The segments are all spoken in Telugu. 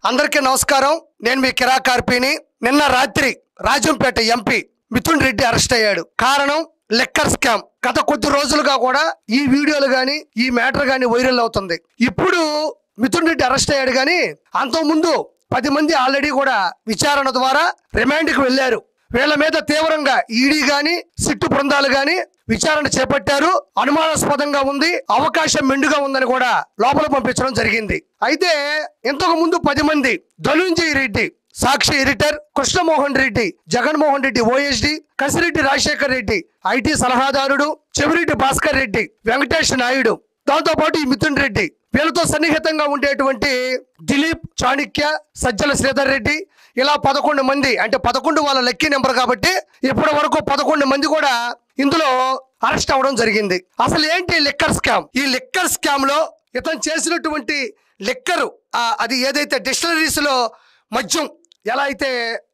అందరికీ నమస్కారం. నేను మీ కిరా కార్పీని. నిన్న రాత్రి రాజంపేట ఎంపీ మిథున్ రెడ్డి అరెస్ట్ అయ్యాడు. కారణం లిక్కర్ స్కామ్. గత కొద్ది రోజులుగా కూడా ఈ వీడియోలు గాని ఈ మ్యాటర్ గాని వైరల్ అవుతుంది. ఇప్పుడు మిథున్ రెడ్డి అరెస్ట్ అయ్యాడు గాని అంతకుముందు 10 మంది ఆల్రెడీ కూడా విచారణ ద్వారా రిమాండ్కి వెళ్లారు. వీళ్ళ మీద తీవ్రంగా ఈడీ గాని సిట్టు బృందాలు గాని విచారణ చేపట్టారు. అనుమానాస్పదంగా ఉంది, అవకాశం మెండుగా ఉందని కూడా లోపల పంపించడం జరిగింది. అయితే ఇంతకు ముందు 10 మంది Dhanunjaya Reddy Sakshi editor, Krishnamohan Reddy Jaganmohan Reddy OSD, Kasireddy Rajasekhar Reddy IT సలహాదారుడు, చెవిరెడ్డి భాస్కర్ రెడ్డి, వెంకటేష్ నాయుడు, దాంతో పాటు ఈ మిథున్ రెడ్డి, వీళ్ళతో సన్నిహితంగా ఉండేటువంటి దిలీప్, చాణక్య, సజ్జల శ్రీధర్ రెడ్డి, ఇలా 11 మంది, అంటే 11 వాళ్ళ లక్కీ నెంబర్ కాబట్టి ఇప్పటి వరకు 11 మంది కూడా ఇందులో అరెస్ట్ అవ్వడం జరిగింది. అసలు ఏంటి లిక్కర్ స్కామ్? ఈ లిక్కర్ స్కామ్ లో ఇతను చేసినటువంటి లిక్కర్, అది ఏదైతే డిస్టిలరీస్ లో మద్యం ఎలా అయితే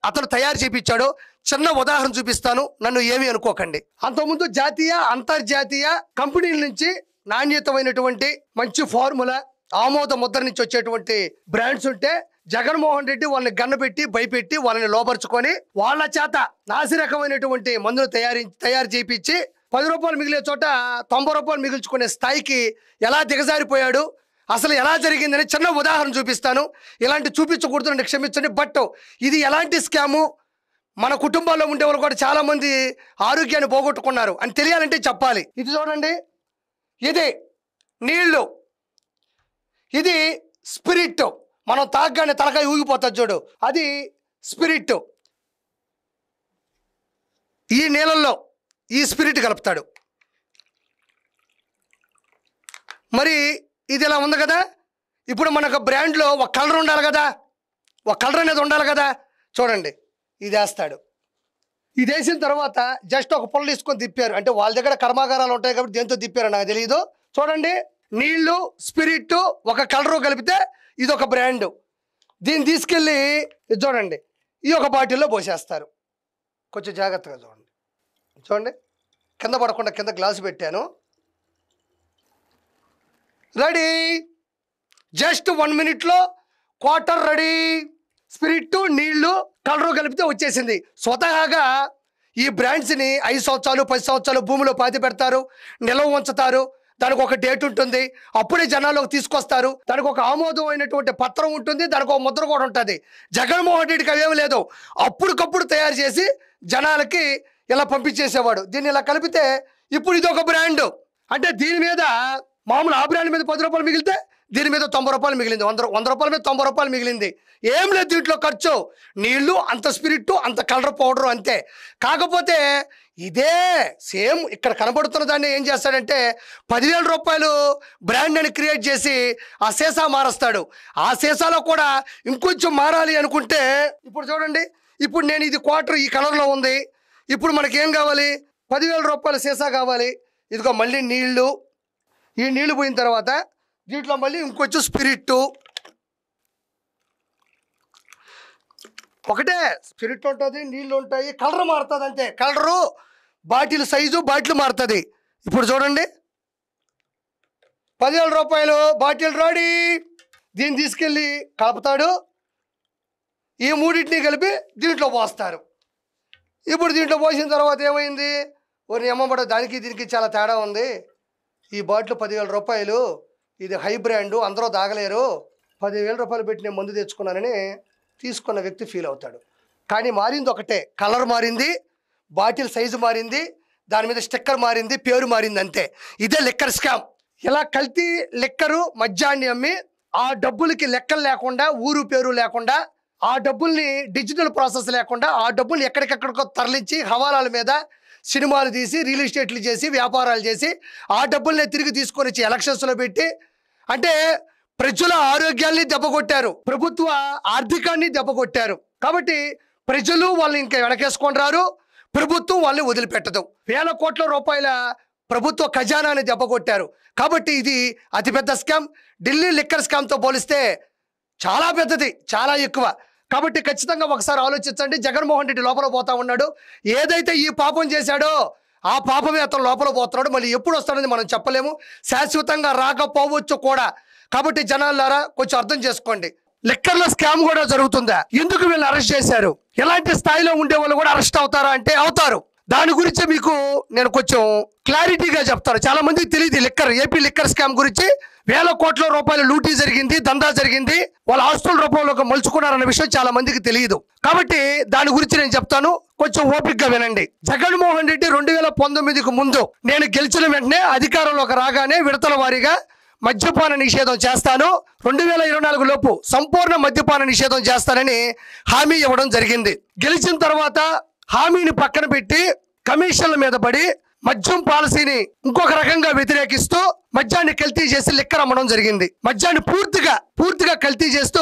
అతను తయారు చేపించాడో చిన్న ఉదాహరణ చూపిస్తాను, నన్ను ఏమీ అనుకోకండి. అంతకుముందు జాతీయ అంతర్జాతీయ కంపెనీల నుంచి నాణ్యతమైనటువంటి మంచి ఫార్ములా ఆమోద ముద్ర నుంచి వచ్చేటువంటి బ్రాండ్స్ ఉంటే జగన్మోహన్ రెడ్డి వాళ్ళని గన్నపెట్టి భయపెట్టి వాళ్ళని లోపరుచుకొని వాళ్ళ చేత నాసిరకమైనటువంటి మందులు తయారు చేయించి 10 రూపాయలు మిగిలే చోట 90 రూపాయలు మిగిల్చుకునే స్థాయికి ఎలా దిగజారిపోయాడు, అసలు ఎలా జరిగిందని చిన్న ఉదాహరణ చూపిస్తాను. ఇలాంటి చూపించకూడదు, క్షమించండి. బట్ ఇది ఎలాంటి స్కాము, మన కుటుంబాల్లో ఉండే వాళ్ళు కూడా చాలా మంది ఆరోగ్యాన్ని పోగొట్టుకున్నారు అని తెలియాలంటే చెప్పాలి. ఇది చూడండి, ఇది నీళ్లు, ఇది స్పిరిట్. మనం తాగగానే తలకాయ ఊగిపోతుంది చూడు, అది స్పిరిట్. ఈ నీళ్ళల్లో ఈ స్పిరిట్ కలుపుతాడు. మరి ఇది ఇలా ఉంది కదా, ఇప్పుడు మనకు బ్రాండ్లో ఒక కలర్ ఉండాలి కదా, ఒక కలర్ అనేది ఉండాలి కదా. చూడండి, ఇది వేస్తాడు. ఇది వేసిన తర్వాత జస్ట్ ఒక పొల్ల తీసుకొని తిప్పారు. అంటే వాళ్ళ దగ్గర కర్మాగారాలు ఉంటాయి కాబట్టి దేంతో తిప్పారో నాకు తెలియదు. చూడండి, నీళ్లు, స్పిరిట్, ఒక కలరు కలిపితే ఇది ఒక బ్రాండ్. దీన్ని తీసుకెళ్ళి ఇది చూడండి, ఈ ఒక బాటిల్లో పోసేస్తారు. కొంచెం జాగ్రత్తగా చూడండి. చూడండి, కింద పడకుండా కింద గ్లాసు పెట్టాను. రెడీ, జస్ట్ 1 మినిట్లో క్వార్టర్ రెడీ. స్పిరిట్, నీళ్లు, కలరు కలిపితే వచ్చేసింది. స్వతహాగా ఈ బ్రాండ్స్ని 5 సంవత్సరాలు 10 సంవత్సరాలు భూమిలో పాతి పెడతారు, నిల్వ ఉంచుతారు. దానికి ఒక డేట్ ఉంటుంది, అప్పుడే జనాల్లోకి తీసుకొస్తారు. దానికి ఒక ఆమోదమైనటువంటి పత్రం ఉంటుంది, దానికి ఒక ముద్ర కూడా ఉంటుంది. జగన్మోహన్ రెడ్డికి అవేమి లేదు, అప్పటికప్పుడు తయారు చేసి జనాలకి ఇలా పంపించేసేవాడు. దీన్ని ఇలా కలిపితే ఇప్పుడు ఇది ఒక బ్రాండ్. అంటే దీని మీద మామూలు ఆ బ్రాండ్ మీద 10 రూపాయలు మిగిలితే దీని మీద 90 రూపాయలు మిగిలింది. 100 రూపాయల మీద 90 రూపాయలు మిగిలింది. ఏం లేదు దీంట్లో ఖర్చు, నీళ్లు, అంత స్పిరిట్, అంత కలర్ పౌడరు అంతే. కాకపోతే ఇదే సేమ్ ఇక్కడ కనబడుతున్న దాన్ని ఏం చేస్తాడంటే 10,000 రూపాయలు బ్రాండ్ అని క్రియేట్ చేసి ఆ సీసా మారుస్తాడు. ఆ సీసాలో కూడా ఇంకొంచెం మారాలి అనుకుంటే ఇప్పుడు చూడండి, ఇప్పుడు నేను ఇది క్వార్టర్ ఈ కలర్లో ఉంది. ఇప్పుడు మనకేం కావాలి, 10,000 రూపాయల సీసా కావాలి. ఇదిగో మళ్ళీ నీళ్లు, ఈ నీళ్లు పోయిన తర్వాత దీంట్లో మళ్ళీ ఇంకొంచెం స్పిరిట్. ఒకటే స్పిరిట్ ఉంటుంది, నీళ్ళు ఉంటాయి, కలర్ మారుతుంది అంతే. కలరు, బాటిల్ సైజు, బాటిల్ మారుతుంది. ఇప్పుడు చూడండి, 10,000 రూపాయలు బాటిల్ రెడీ. దీన్ని తీసుకెళ్ళి కలుపుతాడు. ఈ మూడింటిని కలిపి దీంట్లో పోస్తారు. ఇప్పుడు దీంట్లో పోసిన తర్వాత ఏమైంది, ఓరి అమ్మబడ దానికి దీనికి చాలా తేడా ఉంది. ఈ బాటిల్ 10,000 రూపాయలు, ఇది హై బ్రాండు, అందరూ తాగలేరు, 10,000 రూపాయలు పెట్టి నేను మందు తెచ్చుకున్నానని తీసుకున్న వ్యక్తి ఫీల్ అవుతాడు. కానీ మారింది ఒకటే, కలర్ మారింది, బాటిల్ సైజు మారింది, దాని మీద స్టిక్కర్ మారింది, పేరు మారింది అంతే. ఇదే లిక్కర్ స్కామ్. ఇలా కల్తీ లిక్కరు మద్యాన్ని అమ్మి ఆ డబ్బులకి లెక్కలు లేకుండా, ఊరు పేరు లేకుండా, ఆ డబ్బుల్ని డిజిటల్ ప్రాసెస్ లేకుండా ఆ డబ్బులు ఎక్కడికెక్కడికో తరలించి హవాలాల మీద సినిమాలు తీసి రియల్ ఎస్టేట్లు చేసి వ్యాపారాలు చేసి ఆ డబ్బుల్ని తిరిగి తీసుకొని వచ్చి ఎలక్షన్స్లో పెట్టి, అంటే ప్రజల ఆరోగ్యాన్ని దెబ్బకొట్టారు, ప్రభుత్వ ఆర్థికాన్ని దెబ్బకొట్టారు. కాబట్టి ప్రజలు వాళ్ళు ఇంకా వెనకేసుకొని రారు, ప్రభుత్వం వాళ్ళని వదిలిపెట్టదు. 1,000 కోట్ల రూపాయల ప్రభుత్వ ఖజానాన్ని దెబ్బకొట్టారు. కాబట్టి ఇది అతిపెద్ద స్కామ్. ఢిల్లీ లిక్కర్ స్కామ్తో పోలిస్తే చాలా పెద్దది, చాలా ఎక్కువ. కాబట్టి ఖచ్చితంగా ఒకసారి ఆలోచించండి. జగన్మోహన్ రెడ్డి లోపల పోతా ఉన్నాడు. ఏదైతే ఈ పాపం చేశాడో ఆ పాపమే అతను లోపల పోతున్నాడు. మళ్ళీ ఎప్పుడు వస్తాడని మనం చెప్పలేము, శాశ్వతంగా రాకపోవచ్చు కూడా. కాబట్టి జనాలారా కొంచెం అర్థం చేసుకోండి. లిక్కర్ లో స్కామ్ కూడా జరుగుతుందా? ఎందుకు వీళ్ళు అరెస్ట్ చేశారు? ఎలాంటి స్థాయిలో ఉండే వాళ్ళు కూడా అరెస్ట్ అవుతారా అంటే అవుతారు. దాని గురించి మీకు నేను కొంచెం క్లారిటీగా చెప్తాను. చాలా మందికి తెలియదు ఏపీ లిక్కర్ స్కామ్ గురించి. వేల కోట్ల రూపాయల లూటీ జరిగింది, దందా జరిగింది, వాళ్ళ ఆస్తుల రూపంలో మలుచుకున్నారన్న విషయం చాలా మందికి తెలియదు. కాబట్టి దాని గురించి నేను చెప్తాను, కొంచెం ఓపికగా వినండి. జగన్మోహన్ రెడ్డి 2019కు ముందు నేను గెలిచిన వెంటనే అధికారంలోకి రాగానే విడతల వారీగా మద్యపాన నిషేధం చేస్తాను, 2024 లోపు సంపూర్ణ మద్యపాన నిషేధం చేస్తానని హామీ ఇవ్వడం జరిగింది. గెలిచిన తర్వాత హామీని పక్కన పెట్టి కమిషన్ల మీద పడి మద్యం పాలసీని ఇంకొక రకంగా వ్యతిరేకిస్తూ మద్యాన్ని కల్తీ చేసి లిక్కర్ అమ్మడం జరిగింది. మద్యాన్ని పూర్తిగా కల్తీ చేస్తూ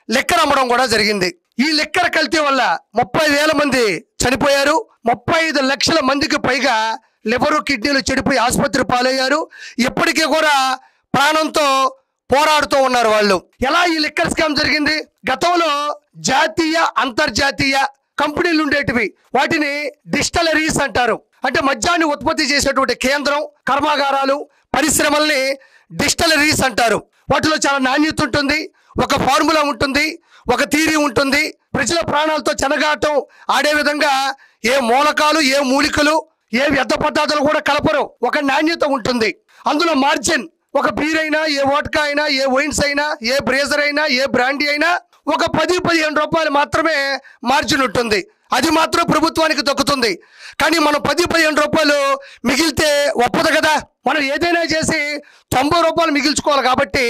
లిక్కర్ అమ్మడం కూడా జరిగింది. ఈ లిక్కర్ కల్తీ వల్ల 30,000 మంది చనిపోయారు, 35 లక్షల మందికి పైగా లివరు కిడ్నీలు చెడిపోయి ఆసుపత్రి పాలయ్యారు. ఇప్పటికీ కూడా ప్రాణంతో పోరాడుతూ ఉన్నారు వాళ్ళు. ఎలా ఈ లిక్కర్ స్కామ్ జరిగింది? గతంలో జాతీయ అంతర్జాతీయ కంపెనీలు ఉండేటివి, వాటిని డిస్టిలరీస్ అంటారు. అంటే మద్యాన్ని ఉత్పత్తి చేసేటువంటి కేంద్రం, కర్మాగారాలు, పరిశ్రమల్ని డిస్టిలరీస్ అంటారు. వాటిలో చాలా నాణ్యత ఉంటుంది, ఒక ఫార్ములా ఉంటుంది, ఒక థియరీ ఉంటుంది. ప్రజల ప్రాణాలతో చెనగాటం ఆడే విధంగా ఏ మూలకాలు, ఏ మూలికలు, ఏ వ్యర్థ పదార్థాలు కూడా కలపరు. ఒక నాణ్యత ఉంటుంది. అందులో మార్జిన్, ఒక బీర్ అయినా, ఏ వోడ్కా అయినా, ఏ వైన్స్ అయినా, ఏ బ్రేజర్ అయినా, ఏ బ్రాండీ అయినా ఒక 10-15 రూపాయలు మాత్రమే మార్జిన్ ఉంటుంది. అది మాత్రం ప్రభుత్వానికి దక్కుతుంది. కానీ మనం 10-15 రూపాయలు మిగిలితే ఒప్పదు కదా. మనం ఏదైనా చేసి 90 రూపాయలు మిగిల్చుకోవాలి. కాబట్టి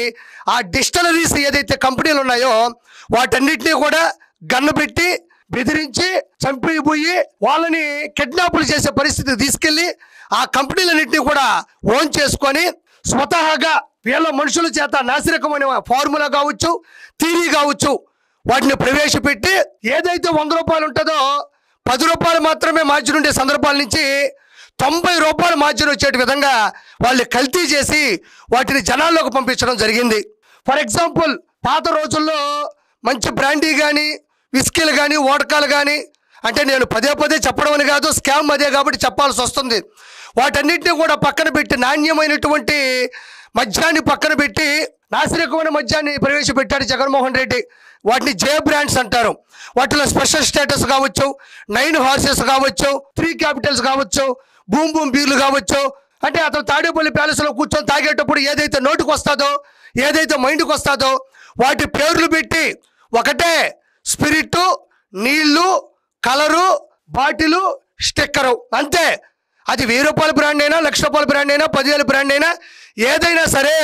ఆ డిస్టిలరీస్ ఏదైతే కంపెనీలు ఉన్నాయో వాటన్నిటినీ కూడా గన్ను పెట్టి బెదిరించి చంపిపోయి వాళ్ళని కిడ్నాపులు చేసే పరిస్థితికి తీసుకెళ్లి ఆ కంపెనీలన్నింటినీ కూడా ఓన్ చేసుకొని స్వతహాగా వీళ్ళ మనుషుల చేత నాసిరకమైన ఫార్ములా కావచ్చు, థియరీ కావచ్చు, వాటిని ప్రవేశపెట్టి ఏదైతే 100 రూపాయలు ఉంటుందో 10 రూపాయలు మాత్రమే మార్జిన్ ఉండే సందర్భాల నుంచి 90 రూపాయలు మార్జిన్ వచ్చే విధంగా వాళ్ళు కల్తీ చేసి వాటిని జనాల్లోకి పంపించడం జరిగింది. ఫర్ ఎగ్జాంపుల్, పాత రోజుల్లో మంచి బ్రాండీ కానీ, విస్కీలు కానీ, వోడ్కాలు కానీ, అంటే నేను పదే చెప్పడం అని కాదు, స్కామ్ అదే కాబట్టి చెప్పాల్సి వస్తుంది. వాటన్నిటిని కూడా పక్కన పెట్టి నాణ్యమైనటువంటి మద్యాన్ని పక్కన పెట్టి నాసిరకమైన మద్యాన్ని ప్రవేశపెట్టాడు జగన్మోహన్ రెడ్డి. వాటిని జే బ్రాండ్స్ అంటారు. వాటిలో స్పెషల్ స్టేటస్ కావచ్చు, 9 హార్సెస్ కావచ్చు, 3 క్యాపిటల్స్ కావచ్చు, బూమ్ బీర్లు కావచ్చు. అంటే అతను తాడేపల్లి ప్యాలెస్లో కూర్చొని తాగేటప్పుడు ఏదైతే నోటికి వస్తుందో, ఏదైతే మైండ్కి వస్తుందో వాటి పేర్లు పెట్టి ఒకటే స్పిరిట్, నీళ్లు, కలరు, బాటిలు, స్టిక్కరు, అంతే. అది 1000 రూపాయల బ్రాండ్ అయినా, 1,00,000 రూపాయల బ్రాండ్ అయినా, 10,000 బ్రాండ్ అయినా, ఏదైనా సరే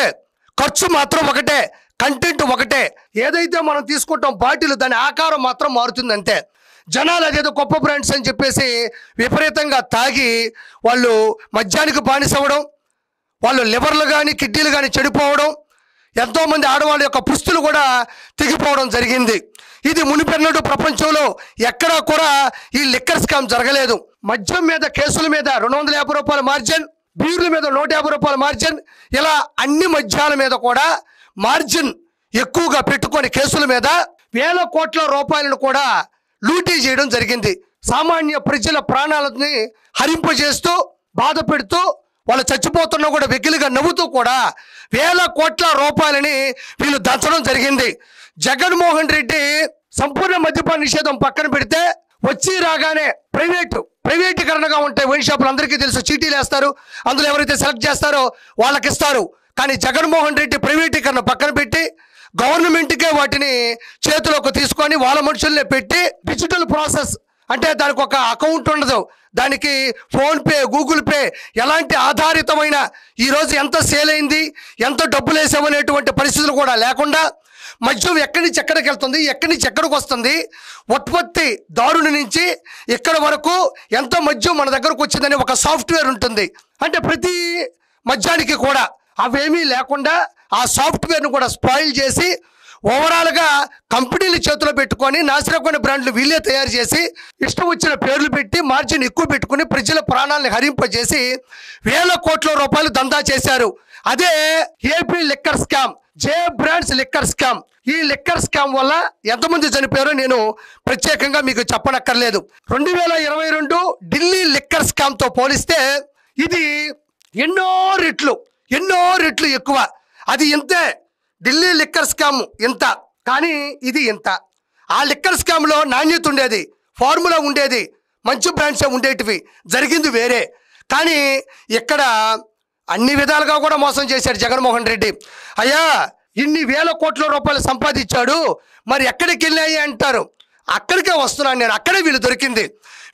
ఖర్చు మాత్రం ఒకటే, కంటెంట్ ఒకటే. ఏదైతే మనం తీసుకుంటాం బాటిల్, దాని ఆకారం మాత్రం మారుతుంది అంతే. జనాలు అదేదో గొప్ప బ్రాండ్స్ అని చెప్పేసి విపరీతంగా తాగి వాళ్ళు మద్యానికి బానిసవ్వడం, వాళ్ళు లివర్లు కానీ కిడ్నీలు కానీ చెడిపోవడం, ఎంతోమంది ఆడవాళ్ళ యొక్క పుస్తులు కూడా తెగిపోవడం జరిగింది. ఇది మునిపెన్నడూ ప్రపంచంలో ఎక్కడా కూడా ఈ లిక్కర్ స్కామ్ జరగలేదు. మద్యం మీద కేసుల మీద 250 రూపాయల మార్జిన్, బీర్ల మీద 150 రూపాయల మార్జిన్, ఇలా అన్ని మద్యాల మీద కూడా మార్జిన్ ఎక్కువగా పెట్టుకొని కేసుల మీద వేల కోట్ల రూపాయలను కూడా లూటీ చేయడం జరిగింది. సామాన్య ప్రజల ప్రాణాలని హరింపజేస్తూ, బాధ పెడుతూ, వాళ్ళు చచ్చిపోతున్నా కూడా వెకిలిగా నవ్వుతూ కూడా వేల కోట్ల రూపాయలని వీళ్ళు దంచడం జరిగింది. జగన్మోహన్ రెడ్డి సంపూర్ణ మద్యపాన నిషేధం పక్కన పెడితే వచ్చి రాగానే ప్రైవేటీకరణగా ఉంటాయి వైన్ షాపులు, అందరికీ తెలుసు. చీటీలు వేస్తారు, అందులో ఎవరైతే సెలెక్ట్ చేస్తారో వాళ్ళకి ఇస్తారు. కానీ జగన్మోహన్ రెడ్డి ప్రైవేటీకరణ పక్కన పెట్టి గవర్నమెంట్కే వాటిని చేతిలోకి తీసుకొని వాళ్ళ మనుషుల్ని పెట్టి డిజిటల్ ప్రాసెస్, అంటే దానికి ఒక అకౌంట్ ఉండదు, దానికి ఫోన్పే, గూగుల్ పే, ఎలాంటి ఆధారితమైన ఈరోజు ఎంత సేల్ అయింది, ఎంత డబ్బులు వేసామనేటువంటి పరిస్థితులు కూడా లేకుండా మద్యం ఎక్కడి నుంచి ఎక్కడికి వెళ్తుంది, ఎక్కడి నుంచి ఎక్కడికి వస్తుంది, ఉత్పత్తి దారుని నుంచి ఇక్కడ వరకు ఎంత మద్యం మన దగ్గరకు వచ్చిందని ఒక సాఫ్ట్వేర్ ఉంటుంది. అంటే ప్రతి మద్యానికి కూడా అవేమీ లేకుండా ఆ సాఫ్ట్వేర్ను కూడా స్పాయిల్ చేసి ఓవరాల్గా కంపెనీలు చేతిలో పెట్టుకొని నాసిరకమైన బ్రాండ్లు వీళ్ళే తయారు చేసి ఇష్టం వచ్చిన పేర్లు పెట్టి మార్జిన్ ఎక్కువ పెట్టుకుని ప్రజల ప్రాణాలను హరింపజేసి వేల కోట్ల రూపాయలు దందా చేశారు. అదే ఏపీ లిక్కర్ స్కామ్, జే బ్రాండ్స్ లిక్కర్ స్కామ్. ఈ లిక్కర్ స్కామ్ వల్ల ఎంతమంది చనిపోయారో నేను ప్రత్యేకంగా మీకు చెప్పనక్కర్లేదు. 2022 ఢిల్లీ లిక్కర్ స్కామ్తో పోలిస్తే ఇది ఎన్నో రెట్లు ఎక్కువ. అది ఇంతే, ఢిల్లీ లిక్కర్ స్కామ్ ఇంత. కానీ ఇది ఇంత. ఆ లిక్కర్ స్కామ్లో నాణ్యత ఉండేది, ఫార్ములా ఉండేది, మంచి బ్రాండ్సే ఉండేటివి, జరిగింది వేరే. కానీ ఇక్కడ అన్ని విధాలుగా కూడా మోసం చేశాడు జగన్మోహన్ రెడ్డి. అయ్యా ఇన్ని వేల కోట్ల రూపాయలు సంపాదించాడు, మరి ఎక్కడికి వెళ్ళాయి అంటారు. అక్కడికే వస్తున్నాను నేను, అక్కడే వీళ్ళు దొరికింది.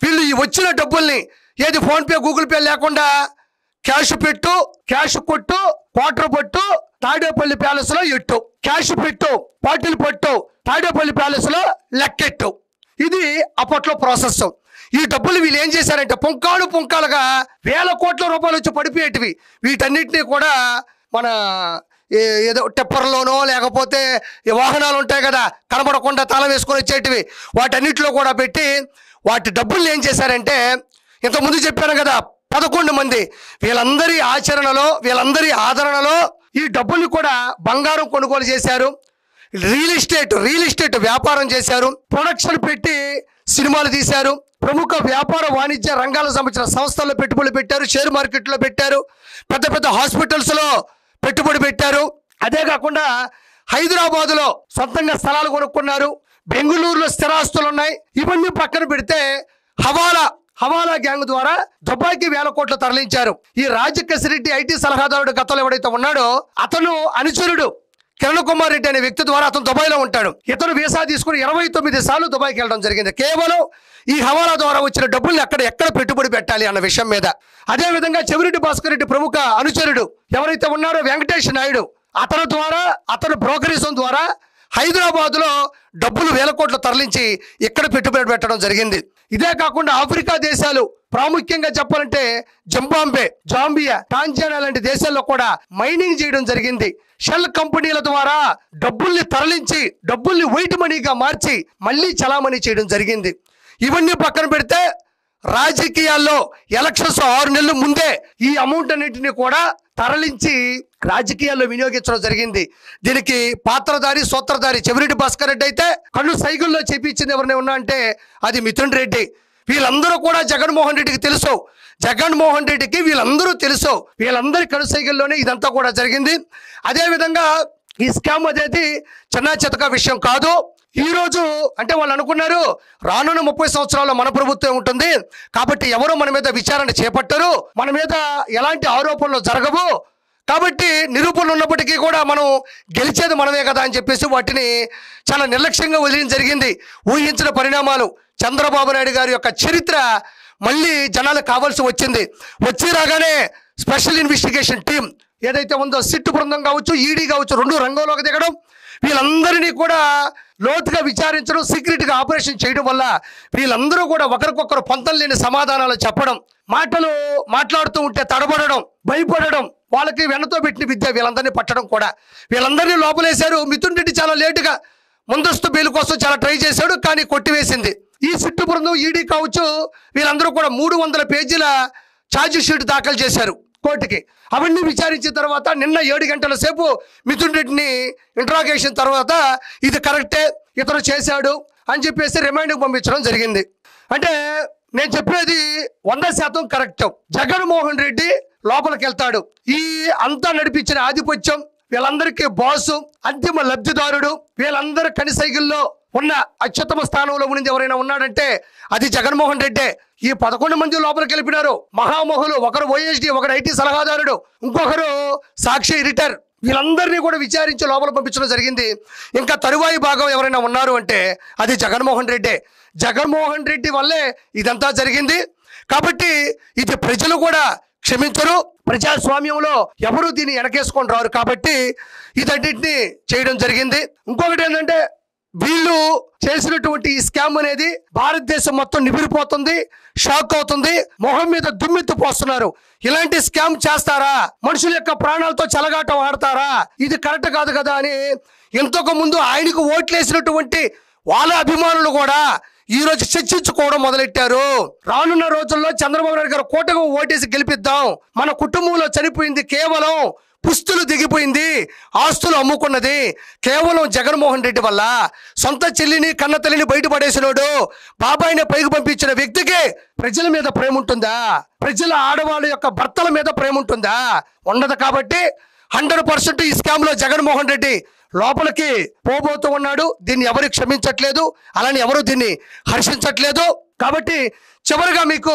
వీళ్ళు ఈ వచ్చిన డబ్బుల్ని ఏది ఫోన్పే గూగుల్ పే లేకుండా క్యాష్ పెట్టు, క్యాష్ కొట్టు, క్వార్టర్ పట్టు, తాడేపల్లి ప్యాలెస్ లో ఎట్టు, క్యాష్ పెట్టు, బాటిల్ పట్టు, తాడేపల్లి ప్యాలెస్ లో లెక్కెట్టు. ఇది అప్పట్లో ప్రాసెస్. ఈ డబ్బులు వీళ్ళు ఏం చేశారంటే పుంకాలుగా వేల కోట్ల రూపాయలు వచ్చి పడిపోయేటివి. వీటన్నిటినీ కూడా మన ఏదో టెప్పర్లోనో లేకపోతే వాహనాలు ఉంటాయి కదా కనబడకుండా తాళం వేసుకొని వచ్చేటివి, వాటన్నిటిలో కూడా పెట్టి వాటి డబ్బులు ఏం చేశారంటే, ఇంతకుముందు చెప్పాను కదా 11 మంది, వీళ్ళందరి ఆచరణలో వీళ్ళందరి ఆదరణలో ఈ డబ్బుల్ని కూడా బంగారం కొనుగోలు చేశారు, రియల్ ఎస్టేట్ వ్యాపారం చేశారు, ప్రొడక్షన్ పెట్టి సినిమాలు తీశారు, ప్రముఖ వ్యాపార వాణిజ్య రంగాలకు సంబంధించిన సంస్థల్లో పెట్టుబడులు పెట్టారు, షేర్ మార్కెట్లో పెట్టారు, పెద్ద పెద్ద హాస్పిటల్స్లో పెట్టుబడి పెట్టారు. అదే కాకుండా హైదరాబాదులో సొంతంగా స్థలాలు కొనుక్కున్నారు, బెంగళూరులో స్థిరాస్తులు ఉన్నాయి. ఇవన్నీ పక్కన పెడితే హవాలా గ్యాంగ్ ద్వారా దుబాయ్కి వేల కోట్లు తరలించారు. ఈ రాజకేశ్ రెడ్డి ఐటీ సలహాదారుడు గతంలో ఎవడైతే ఉన్నాడో అతను అనుచరుడు కిరణ్ కుమార్ రెడ్డి అనే వ్యక్తి ద్వారా అతను దుబాయ్లో ఉంటాడు. ఇతను వీసా తీసుకుని 29 సార్లు దుబాయ్కి వెళ్ళడం జరిగింది, కేవలం ఈ హవాలా ద్వారా వచ్చిన డబ్బుల్ని ఎక్కడ పెట్టుబడి పెట్టాలి అన్న విషయం మీద. అదేవిధంగా చెవిరెడ్డి భాస్కర్ రెడ్డి ప్రముఖ అనుచరుడు ఎవరైతే ఉన్నారో వెంకటేష్ నాయుడు, అతను బ్రోకరిజం ద్వారా హైదరాబాద్లో డబ్బులు వేల కోట్లు తరలించి ఇక్కడ పెట్టుబడి పెట్టడం జరిగింది. ఇదే కాకుండా ఆఫ్రికా దేశాలు, ప్రాముఖ్యంగా చెప్పాలంటే జాంబియా, టాంజానియా లాంటి దేశాల్లో కూడా మైనింగ్ చేయడం జరిగింది. షెల్ కంపెనీల ద్వారా డబ్బుల్ని తరలించి డబ్బుల్ని వైట్ మనీగా మార్చి మళ్ళీ చలామణి చేయడం జరిగింది. ఇవన్నీ పక్కన పెడితే రాజకీయాల్లో ఎలక్షన్స్ 6 నెలల ముందే ఈ అమౌంట్ అన్నింటినీ కూడా తరలించి రాజకీయాల్లో వినియోగించడం జరిగింది. దీనికి పాత్రధారి సూత్రధారి చెవిరెడ్డి భాస్కర్ రెడ్డి అయితే కళ్ళు సైకిల్లో చేపించింది ఎవరైనా ఉన్నా అంటే అది మిథున్ రెడ్డి. వీళ్ళందరూ కూడా జగన్మోహన్ రెడ్డికి తెలుసు, జగన్మోహన్ రెడ్డికి వీళ్ళందరూ తెలుసు, వీళ్ళందరి కళ్ళు సైకిల్లోనే ఇదంతా కూడా జరిగింది. అదేవిధంగా ఈ స్కామ్ అనేది చిన్న చితక విషయం కాదు. ఈ రోజు అంటే వాళ్ళు అనుకున్నారు రానున్న 30 సంవత్సరాల్లో మన ప్రభుత్వం ఉంటుంది కాబట్టి ఎవరు మన మీద విచారణ చేపట్టరు, మన మీద ఎలాంటి ఆరోపణలు జరగవు, కాబట్టి నిరూపణలు ఉన్నప్పటికీ కూడా మనం గెలిచేది మనమే కదా అని చెప్పేసి వాటిని చాలా నిర్లక్ష్యంగా వదిలించడం జరిగింది. ఊహించిన పరిణామాలు. చంద్రబాబు నాయుడు గారి యొక్క చరిత్ర మళ్ళీ జనాలకు కావాల్సి వచ్చింది. వచ్చి రాగానే స్పెషల్ ఇన్వెస్టిగేషన్ టీం ఏదైతే ఉందో సిట్ బృందం కావచ్చు, ఈడీ కావచ్చు, 2 రంగంలోకి దిగడం, వీళ్ళందరినీ కూడా లోతుగా విచారించడం, సీక్రెట్గా ఆపరేషన్ చేయడం వల్ల వీళ్ళందరూ కూడా ఒకరికొకరు పొంతం లేని సమాధానాలు చెప్పడం, మాట్లాడుతూ ఉంటే తడబడడం, భయపడడం, వాళ్ళకి వెనతో పెట్టిన విద్య వీళ్ళందరినీ పట్టడం కూడా. వీళ్ళందరినీ లోపలేశారు. మిథున్ రెడ్డి చాలా లేటుగా ముందస్తు బెయిల్ కోసం చాలా ట్రై చేశాడు, కానీ కొట్టివేసింది ఈ సిట్టు బృందం. ఈడీ కావచ్చు, వీళ్ళందరూ కూడా 300 పేజీల ఛార్జ్ షీట్ దాఖలు చేశారు కోర్టుకి. అవన్నీ విచారించిన తర్వాత నిన్న 7 గంటల సేపు మిథున్ రెడ్డిని ఇంట్రాగేషన్ తర్వాత ఇది కరెక్టే, ఇతను చేశాడు అని చెప్పేసి రిమాండ్కి పంపించడం జరిగింది. అంటే నేను చెప్పేది 100% కరెక్ట్. జగన్మోహన్ రెడ్డి లోపలికి వెళ్తాడు. ఈ అంతా నడిపించిన ఆధిపత్యం, వీళ్ళందరికీ బాసు, అంతిమ లబ్ధిదారుడు, వీళ్ళందరూ కనిసైకిల్లో ఉన్న అత్యుత్తమ స్థానంలో ఉన్నది ఎవరైనా ఉన్నాడంటే అది జగన్మోహన్ రెడ్డే. ఈ 11 మంది లోపలికి వెళ్ళిపోయినారు మహామోహులు. ఒకరు ఓఎస్డీ, ఒకరు ఐటీ సలహాదారుడు, ఇంకొకరు సాక్షి ఎడిటర్. వీళ్ళందరినీ కూడా విచారించి లోపల పంపించడం జరిగింది. ఇంకా తరువాయి భాగం ఎవరైనా ఉన్నారు అంటే అది జగన్మోహన్ రెడ్డే. జగన్మోహన్ రెడ్డి వల్లే ఇదంతా జరిగింది. కాబట్టి ఇది ప్రజలు కూడా క్షమించరు. ప్రజాస్వామ్యంలో ఎవరు దీన్ని వెనకేసుకొని రారు. కాబట్టి ఇదన్నింటినీ చేయడం జరిగింది. ఇంకొకటి ఏంటంటే వీళ్ళు చేసినటువంటి ఈ స్కామ్ అనేది భారతదేశం మొత్తం నిబిరిపోతుంది, షాక్ అవుతుంది, మొహం మీద దుమ్మెత్తి పోస్తున్నారు. ఇలాంటి స్కామ్ చేస్తారా, మనుషుల యొక్క ప్రాణాలతో చెలగాటం ఆడతారా, ఇది కరెక్ట్ కాదు కదా అని ఇంతకు ముందు ఆయనకు ఓట్లేసినటువంటి వాళ్ళ అభిమానులు కూడా ఈ రోజు చర్చించుకోవడం మొదలెట్టారు. రానున్న రోజుల్లో చంద్రబాబు నాయుడు గారు కూటమి ఓటేసి గెలిపిద్దాం, మన కుటుంబంలో చనిపోయింది కేవలం పుస్తులు దిగిపోయింది, ఆస్తులు అమ్ముకున్నది కేవలం జగన్మోహన్ రెడ్డి వల్ల. సొంత చెల్లిని కన్న తల్లిని బయటపడేసినోడు, బాబాయిని పైకి పంపించిన వ్యక్తికి ప్రజల మీద ప్రేమ ఉంటుందా, ప్రజల ఆడవాళ్ళ యొక్క భర్తల మీద ప్రేమ ఉంటుందా? ఉండదు. కాబట్టి 100% ఈ స్కామ్ లో జగన్మోహన్ రెడ్డి లోపలికి పోబోతూ ఉన్నాడు. దీన్ని ఎవరు క్షమించట్లేదు, అలానే ఎవరు దీన్ని హర్షించట్లేదు. కాబట్టి చివరిగా మీకు